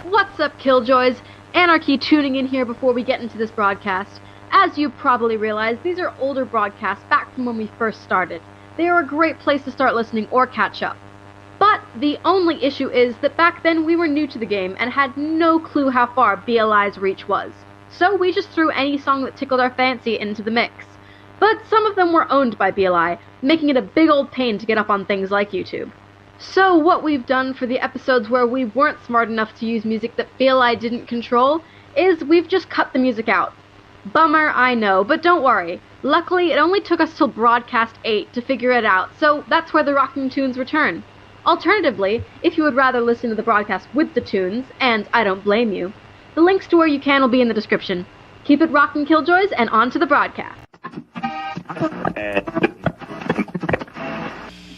What's up, Killjoys? Anarchy tuning in here before we get into this broadcast. As you probably realize, these are older broadcasts back from when we first started. They are a great place to start listening or catch up. But the only issue is that back then we were new to the game and had no clue how far BLI's reach was. So we just threw any song that tickled our fancy into the mix. But some of them were owned by BLI, making it a big old pain to get up on things like YouTube. So what we've done for the episodes where we weren't smart enough to use music that BLI didn't control is we've just cut the music out. Bummer, I know, but don't worry. Luckily, it only took us till broadcast 8 to figure it out, so that's where the rocking tunes return. Alternatively, if you would rather listen to the broadcast with the tunes, and I don't blame you, the links to where you can will be in the description. Keep it rockin', Killjoys, and on to the broadcast.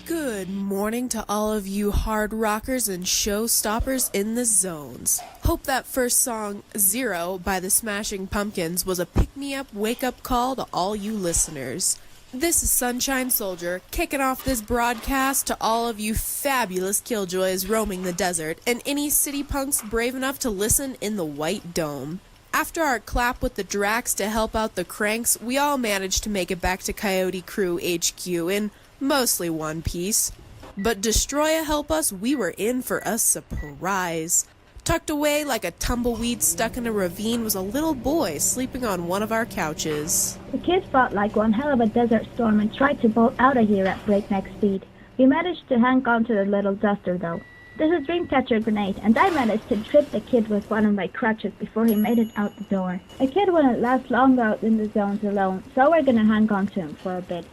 Good morning to all of you hard rockers and showstoppers in the zones. Hope that first song, Zero, by the Smashing Pumpkins was a pick-me-up, wake-up call to all you listeners. This is Sunshine Soldier, kicking off this broadcast to all of you fabulous killjoys roaming the desert, and any city punks brave enough to listen in the White Dome. After our clap with the Drax to help out the cranks, we all managed to make it back to Coyote Crew HQ in mostly one piece. But Destroya help us, we were in for a surprise. Tucked away like a tumbleweed stuck in a ravine was a little boy sleeping on one of our couches. The kids fought like one hell of a desert storm and tried to bolt out of here at breakneck speed. We managed to hang on to the little duster though. There's a dreamcatcher grenade, and I managed to trip the kid with one of my crutches before he made it out the door. The kid wouldn't last long out in the zones alone, so we're gonna hang on to him for a bit.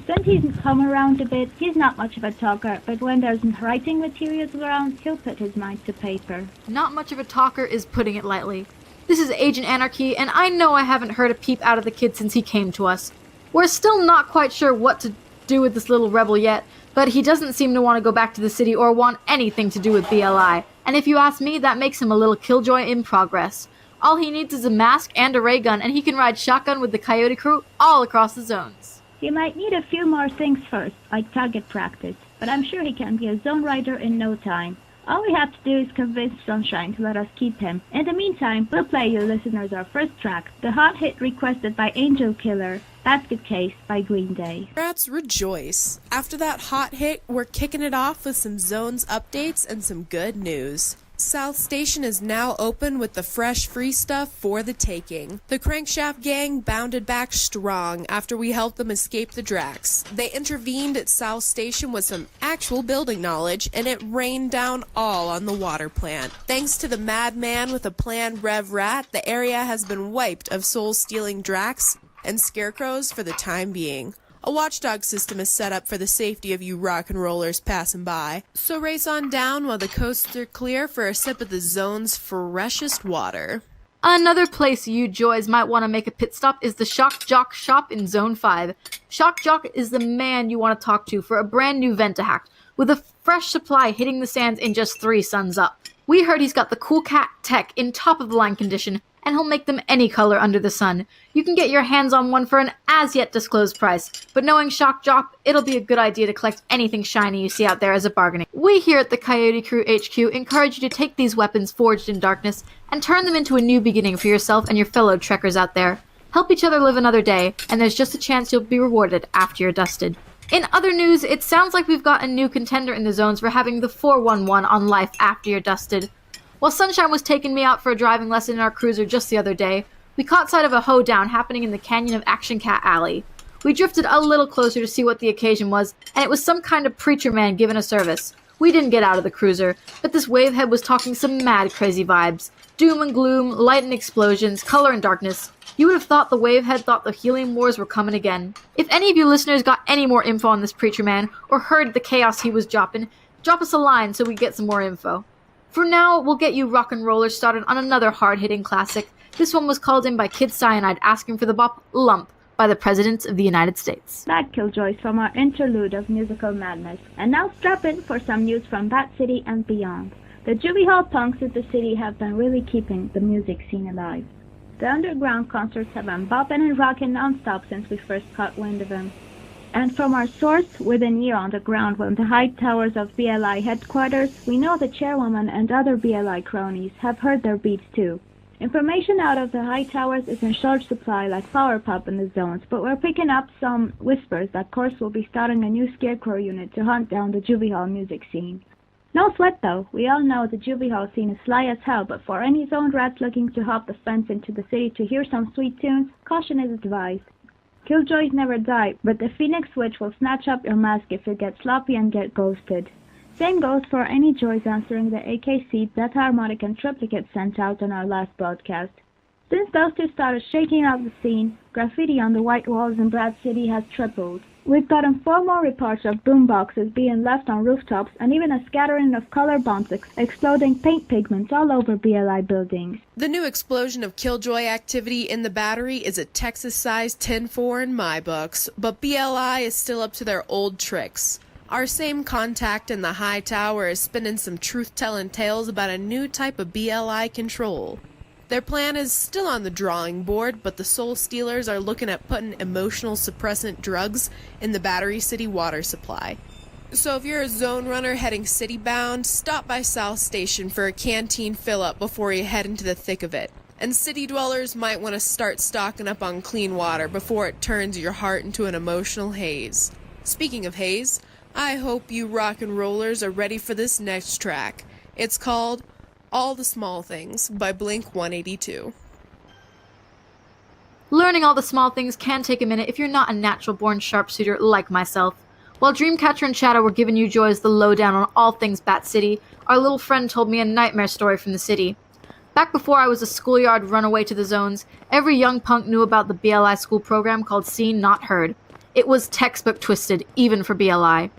Since he's come around a bit, he's not much of a talker, but when there's writing materials around, he'll put his mind to paper. Not much of a talker is putting it lightly. This is Agent Anarchy, and I know I haven't heard a peep out of the kid since he came to us. We're still not quite sure what to do with this little rebel yet, but he doesn't seem to want to go back to the city or want anything to do with BLI, and if you ask me, that makes him a little killjoy in progress. All he needs is a mask and a ray gun, and he can ride shotgun with the Coyote Crew all across the zones. He might need a few more things first, like target practice, but I'm sure he can be a zone rider in no time. All we have to do is convince Sunshine to let us keep him. In the meantime, we'll play you listeners our first track, the hot hit requested by Angel Killer, Basket Case by Green Day. Rats rejoice. After that hot hit, we're kicking it off with some zones updates and some good news. South Station is now open with the fresh free stuff for the taking. The Crankshaft gang bounded back strong after we helped them escape the Drax. They intervened at South Station with some actual building knowledge, and it rained down all on the water plant. Thanks to the madman with a plan Rev Rat, the area has been wiped of soul-stealing Drax and scarecrows for the time being. A watchdog system is set up for the safety of you rock and rollers passing by. So race on down while the coasts are clear for a sip of the zone's freshest water. Another place you joys might want to make a pit stop is the Shock Jock shop in Zone 5. Shock Jock is the man you want to talk to for a brand new vent to hack, with a fresh supply hitting the sands in just 3 suns up. We heard he's got the cool cat tech in top-of-the-line condition, and he'll make them any color under the sun. You can get your hands on one for an as-yet-disclosed price, but knowing Shock Jock, it'll be a good idea to collect anything shiny you see out there as a bargaining. We here at the Coyote Crew HQ encourage you to take these weapons forged in darkness and turn them into a new beginning for yourself and your fellow trekkers out there. Help each other live another day, and there's just a chance you'll be rewarded after you're dusted. In other news, it sounds like we've got a new contender in the zones for having the 411 on life after you're dusted. While Sunshine was taking me out for a driving lesson in our cruiser just the other day, we caught sight of a hoedown happening in the canyon of Action Cat Alley. We drifted a little closer to see what the occasion was, and it was some kind of preacher man giving a service. We didn't get out of the cruiser, but this wavehead was talking some mad crazy vibes. Doom and gloom, light and explosions, color and darkness. You would have thought the wavehead thought the helium wars were coming again. If any of you listeners got any more info on this preacher man, or heard the chaos he was dropping, drop us a line so we get some more info. For now, we'll get you rock and rollers started on another hard-hitting classic. This one was called in by Kid Cyanide asking for the bop Lump by the President of the United States. That Killjoys from our interlude of musical madness. And now strap in for some news from Bat City and beyond. The Juvie Hall punks of the city have been really keeping the music scene alive. The underground concerts have been bopping and rocking non-stop since we first caught wind of them. And from our source within ear on the ground on the high towers of BLI headquarters, we know the chairwoman and other BLI cronies have heard their beats too. Information out of the high towers is in short supply like flower pop in the zones, but we're picking up some whispers that Course will be starting a new scarecrow unit to hunt down the juvie hall music scene. No sweat though, we all know the juvie hall scene is sly as hell, but for any zoned rats looking to hop the fence into the city to hear some sweet tunes, caution is advised. Killjoys never die, but the Phoenix Switch will snatch up your mask if you get sloppy and get ghosted. Same goes for any joys answering the AKC, Beta Harmonic and Triplicate sent out on our last broadcast. Since those two started shaking up the scene, graffiti on the white walls in Brad City has tripled. We've gotten 4 more reports of boomboxes being left on rooftops and even a scattering of color bombs exploding paint pigments all over BLI buildings. The new explosion of Killjoy activity in the Battery is a Texas-sized 10-4 in my books, but BLI is still up to their old tricks. Our same contact in the high tower is spinning some truth-telling tales about a new type of BLI control. Their plan is still on the drawing board, but the Soul Stealers are looking at putting emotional suppressant drugs in the Battery City water supply. So if you're a zone runner heading city-bound, stop by South Station for a canteen fill-up before you head into the thick of it. And city dwellers might want to start stocking up on clean water before it turns your heart into an emotional haze. Speaking of haze, I hope you rock and rollers are ready for this next track. It's called All the Small Things by Blink-182. Learning all the small things can take a minute if you're not a natural-born sharpshooter like myself. While Dreamcatcher and Shadow were giving you joys the lowdown on all things Bat City, our little friend told me a nightmare story from the city. Back before I was a schoolyard runaway to the zones, every young punk knew about the BLI school program called Seen Not Heard. It was textbook twisted, even for BLI.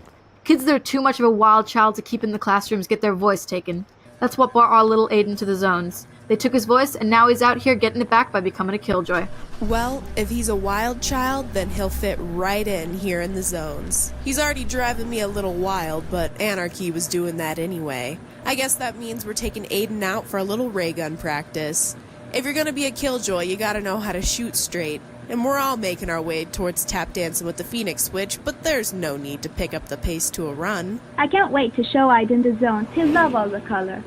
Kids that are too much of a wild child to keep in the classrooms get their voice taken. That's what brought our little Aiden to the zones. They took his voice, and now he's out here getting it back by becoming a killjoy. Well, if he's a wild child, then he'll fit right in here in the zones. He's already driving me a little wild, but Anarchy was doing that anyway. I guess that means we're taking Aiden out for a little ray gun practice. If you're gonna be a killjoy, you gotta know how to shoot straight. And we're all making our way towards tap dancing with the Phoenix Switch, but there's no need to pick up the pace to a run. I can't wait to show Aiden the zones. He'll love all the color.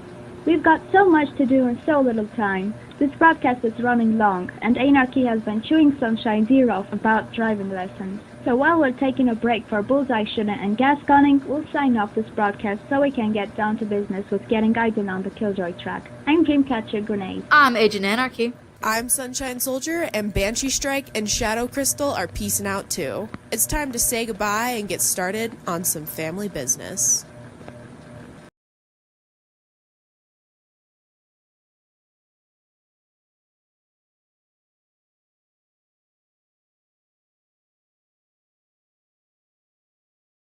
We've got so much to do in so little time. This broadcast is running long, and Anarchy has been chewing Sunshine's ear off about driving lessons. So while we're taking a break for bullseye shooting and gas gunning, we'll sign off this broadcast so we can get down to business with getting Aiden on the Killjoy track. I'm Dreamcatcher Grenade. I'm Agent Anarchy. I'm Sunshine Soldier, and Banshee Strike and Shadow Crystal are peacing out too. It's time to say goodbye and get started on some family business.